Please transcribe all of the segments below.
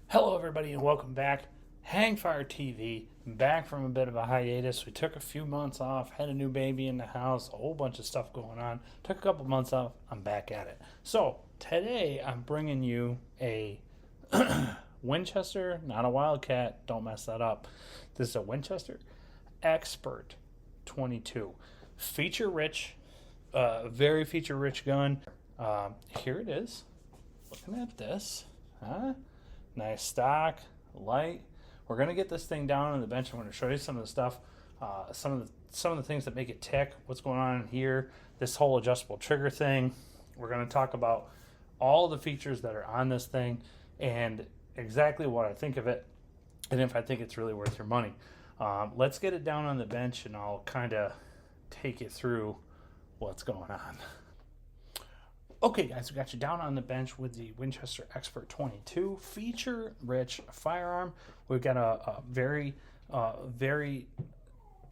Hello, everybody, and welcome back. Hangfire TV, back from a bit of a hiatus. We took a few months off, had a new baby in the house, a whole bunch of stuff going on. Took a couple months off. I'm back at it. So today I'm bringing you a Winchester, not a Wildcat. Don't mess that up. This is a Winchester Xpert 22, feature rich, very feature rich gun. Here it is. Looking at this, huh? Nice stock, light. We're gonna get this thing down on the bench. I'm gonna show you some of the stuff, some of the things that make it tick. What's going on in here? This whole adjustable trigger thing. We're gonna talk about all the features that are on this thing and exactly what I think of it, and if I think it's really worth your money. Let's get it down on the bench, and I'll kind of take you through what's going on. Okay, guys, we got you down on the bench with the Winchester Xpert 22 feature-rich firearm. We've got a very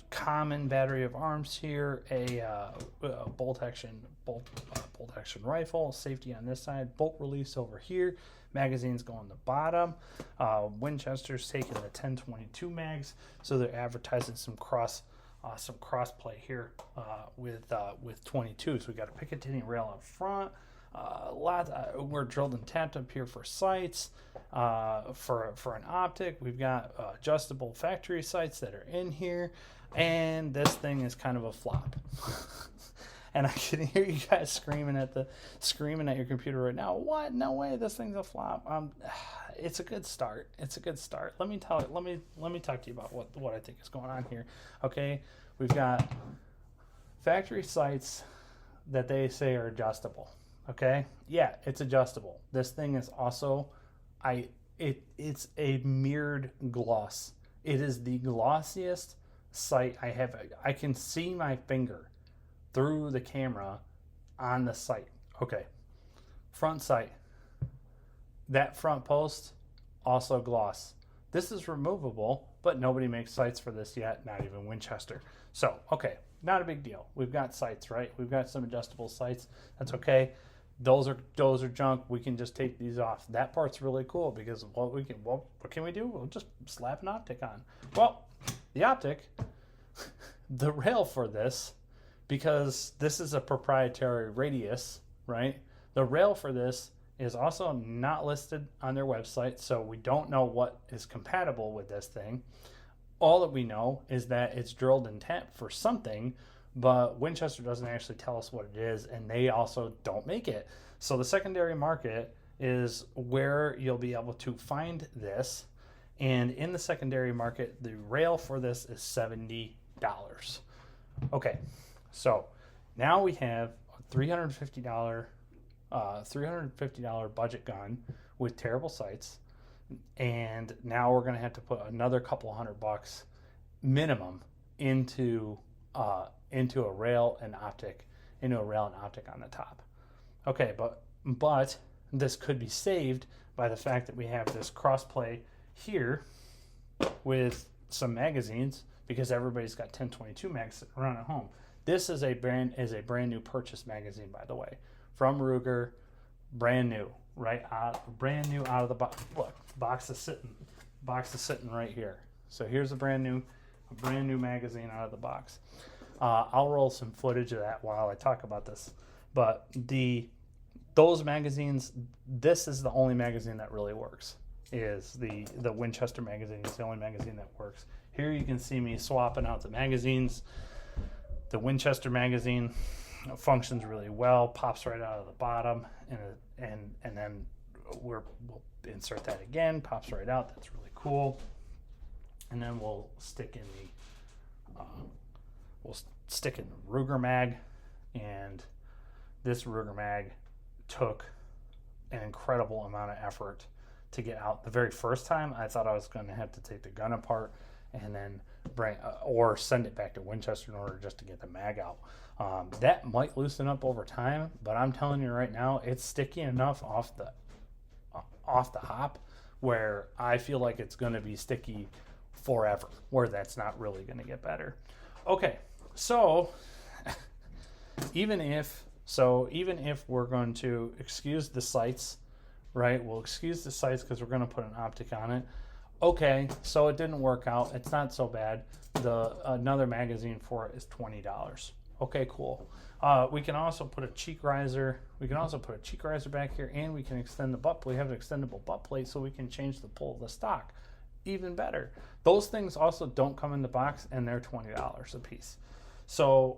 common battery of arms here. A bolt action rifle, safety on this side, bolt release over here. Magazines go on the bottom. Winchester's taking the 1022 mags, so they're advertising some cross play here with 22. So we got a Picatinny rail up front. We're drilled and tapped up here for sights. For an optic, we've got adjustable factory sights that are in here, and this thing is kind of a flop. And I can hear you guys screaming at your computer right now. What? No way! This thing's a flop. It's a good start. It's a good start. Let me talk to you about what I think is going on here. Okay, we've got factory sights that they say are adjustable. Okay, yeah, it's adjustable. This thing is also, it's a mirrored gloss. It is the glossiest sight I have. I can see my finger through the camera on the sight. Okay, front sight. That front post, also gloss. This is removable, but nobody makes sights for this yet, not even Winchester. So, okay, not a big deal. We've got sights, right? We've got some adjustable sights. That's okay. Those are junk. We can just take these off. That part's really cool because what can we do? We'll just slap an optic on. Well, the optic, the rail for this, because this is a proprietary radius, right? The rail for this is also not listed on their website, so we don't know what is compatible with this thing. All that we know is that it's drilled and tapped for something, but Winchester doesn't actually tell us what it is, and they also don't make it. So the secondary market is where you'll be able to find this, and in the secondary market, the rail for this is $70. Okay, so now we have a $350 budget gun with terrible sights, and now we're going to have to put another couple $100 minimum into a rail and optic on the top. Okay, but this could be saved by the fact that we have this crossplay here with some magazines, because everybody's got 1022 mags sitting around at home. This is a brand new purchase magazine, by the way, from Ruger, brand new, brand new out of the box. Look, box is sitting right here. So here's a brand new magazine out of the box. I'll roll some footage of that while I talk about this. But those magazines, this is the only magazine that really works. Is the Winchester magazine. It's the only magazine that works. Here you can see me swapping out the magazines. The Winchester magazine functions really well, pops right out of the bottom, and then we'll insert that again, pops right out. That's really cool. And then we'll stick in the Ruger mag, and this Ruger mag took an incredible amount of effort to get out. The very first time, I thought I was going to have to take the gun apart and then or send it back to Winchester in order just to get the mag out. That might loosen up over time, but I'm telling you right now, it's sticky enough off the hop where I feel like it's going to be sticky forever, where that's not really going to get better. Okay, so even if we're going to excuse the sights right? We'll excuse the sights because we're going to put an optic on it. Okay, so it didn't work out. It's not so bad. Another magazine for it is $20. Okay, cool. We can also put a cheek riser. We can also put a cheek riser back here, and we can extend the butt plate. We have an extendable butt plate, so we can change the pull of the stock. Even better. Those things also don't come in the box, and they're $20 a piece. So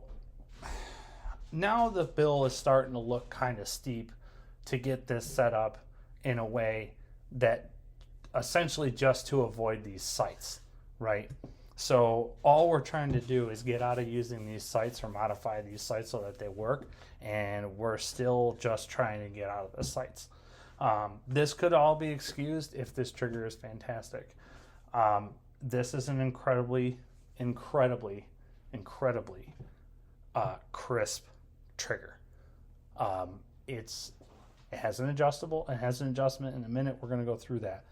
now the bill is starting to look kind of steep to get this set up in a way that essentially just to avoid these sights, right? So all we're trying to do is get out of using these sights or modify these sights so that they work, and we're still just trying to get out of the sights. This could all be excused if this trigger is fantastic. This is an incredibly crisp trigger. It has an adjustment in a minute. We're going to go through that.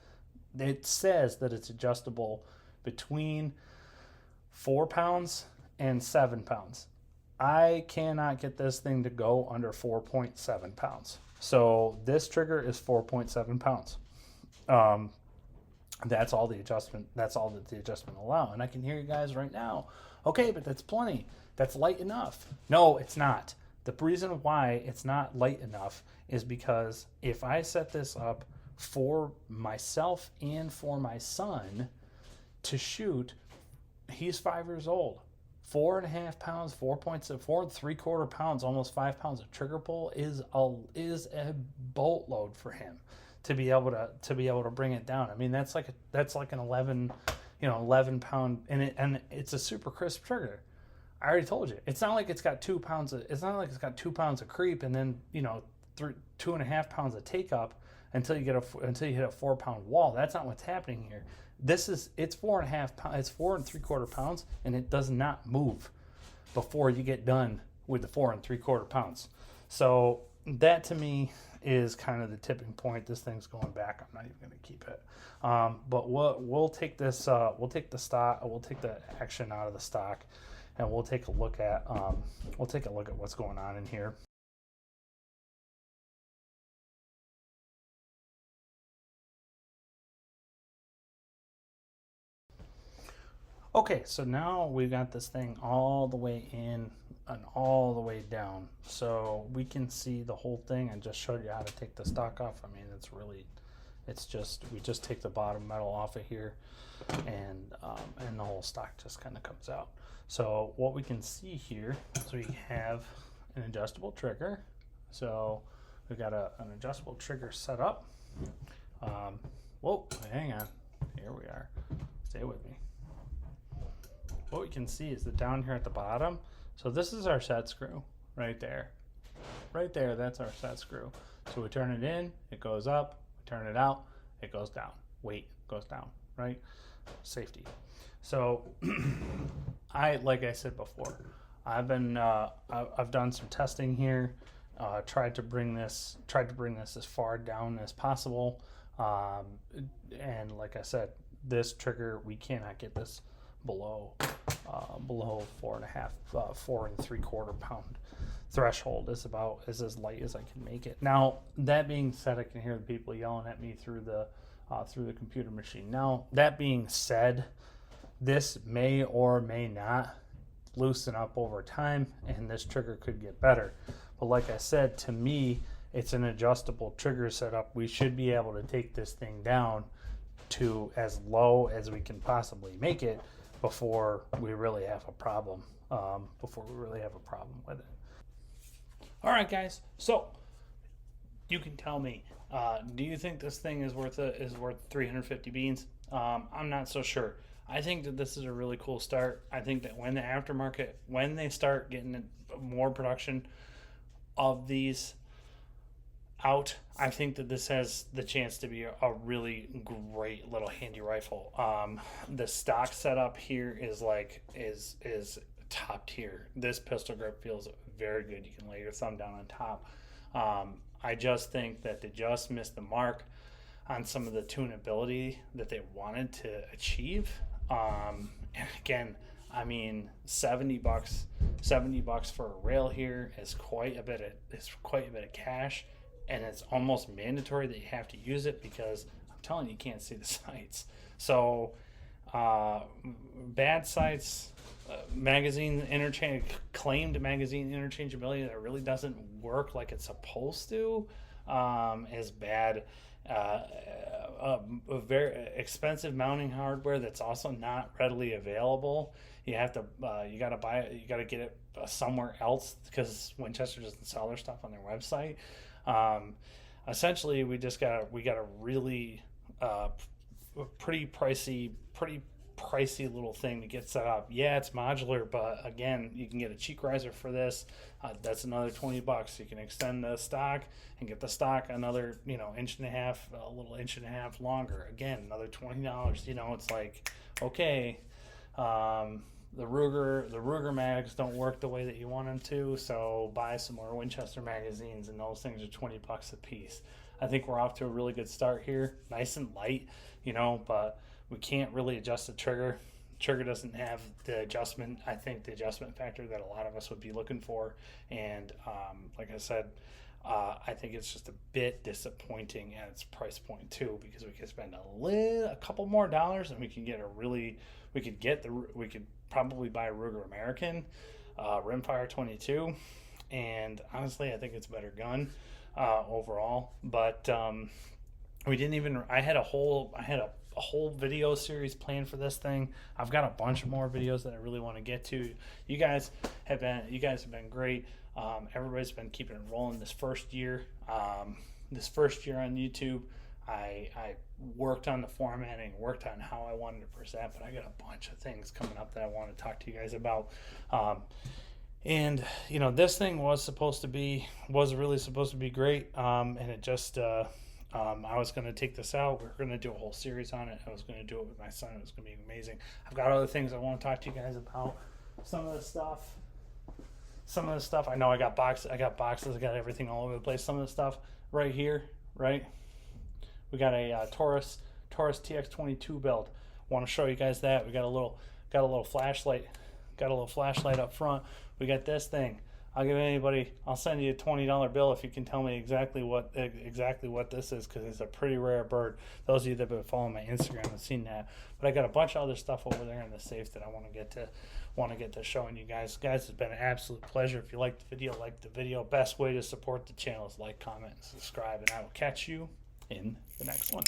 It says that it's adjustable between 4 pounds and 7 pounds. I cannot get this thing to go under 4.7 pounds. So this trigger is 4.7 pounds. That's all the adjustment. That's all that the adjustment will allow. And I can hear you guys right now. Okay, but that's plenty. That's light enough. No, it's not. The reason why it's not light enough is because if I set this up for myself and for my son to shoot, he's 5 years old. 4.5 pounds, 4 3/4 pounds, almost 5 pounds of trigger pull is a boatload for him to be able to bring it down. I mean, that's like an 11 pound, and it's a super crisp trigger. I already told you, it's not like it's got 2 pounds of creep and then 2.5 pounds of take up until you hit a 4 pound wall. That's not what's happening here. It's 4.5 pounds. It's 4 3/4 pounds, and it does not move before you get done with the 4 3/4 pounds. So that to me is kind of the tipping point. This thing's going back. I'm not even going to keep it. But we'll take this. We'll take the action out of the stock, and we'll take a look at what's going on in here. Okay, so now we've got this thing all the way in and all the way down, so we can see the whole thing. And just showed you how to take the stock off. I mean, we just take the bottom metal off of here, and the whole stock just kind of comes out. So what we can see here is we have an adjustable trigger. So we've got an adjustable trigger set up. Whoa, hang on. Here we are. Stay with me. What we can see is that down here at the bottom, so this is our set screw right there. Right there, that's our set screw. So we turn it in, it goes up. We turn it out, it goes down. Weight goes down, right? Safety. So like I said before, I've done some testing here. Tried to bring this as far down as possible. And like I said, this trigger, we cannot get this below 4 3/4 pound threshold. Is as light as I can make it. Now that being said, I can hear the people yelling at me through the computer machine. Now that being said, this may or may not loosen up over time, and this trigger could get better. But like I said, to me, it's an adjustable trigger setup. We should be able to take this thing down to as low as we can possibly make it before we really have a problem. With it. All right, guys. So you can tell me, do you think this thing is worth 350 beans? I'm not so sure. I think that this is a really cool start. I think that when the aftermarket, when they start getting more production of these out, I think that this has the chance to be a really great little handy rifle. The stock setup here is top tier. This pistol grip feels very good. You can lay your thumb down on top. I just think that they just missed the mark on some of the tunability that they wanted to achieve. And again, I mean, $70 for a rail here is quite a bit of cash. and it's almost mandatory that you have to use it because I'm telling you, you can't see the sights. So bad sights, magazine interchange, claimed magazine interchangeability that really doesn't work like it's supposed to, is bad. A very expensive mounting hardware that's also not readily available. You have to, you got to buy it. You got to get it somewhere else because Winchester doesn't sell their stuff on their website. Essentially, we got a really pretty pricey little thing to get set up. Yeah, it's modular, but again, you can get a cheek riser for this. That's another $20. You can extend the stock and get the stock another, inch and a half, a little inch and a half longer. Again, another $20. It's like, okay, the Ruger mags don't work the way that you want them to, so buy some more Winchester magazines, and those things are $20 a piece. I think we're off to a really good start here, nice and light, but we can't really adjust the trigger. Trigger doesn't have the adjustment, I think, the adjustment factor that a lot of us would be looking for. And like I said, I think it's just a bit disappointing at its price point too, because we could spend a couple more dollars and we could probably buy a Ruger American Rimfire 22. And honestly, I think it's a better gun overall. But we didn't even. I had a whole video series planned for this thing. I've got a bunch of more videos that I really want to get to. You guys have been great. Everybody's been keeping it rolling this first year. This first year on YouTube, I worked on the formatting, worked on how I wanted to present, but I got a bunch of things coming up that I want to talk to you guys about. And this thing was really supposed to be great, and it just. I was going to take this out. We're going to do a whole series on it. I was going to do it with my son. It was going to be amazing. I've got other things I want to talk to you guys about. Some of the stuff. I know I got boxes. I got everything all over the place. Some of the stuff right here, right? We got a Taurus TX22 build. Want to show you guys that. We got a little flashlight. Got a little flashlight up front. We got this thing. I'll send you a $20 bill if you can tell me exactly what this is, because it's a pretty rare bird. Those of you that have been following my Instagram have seen that. But I got a bunch of other stuff over there in the safe that I want to get to showing you guys. Guys, it's been an absolute pleasure. If you liked the video, like the video. Best way to support the channel is like, comment, and subscribe, and I will catch you in the next one.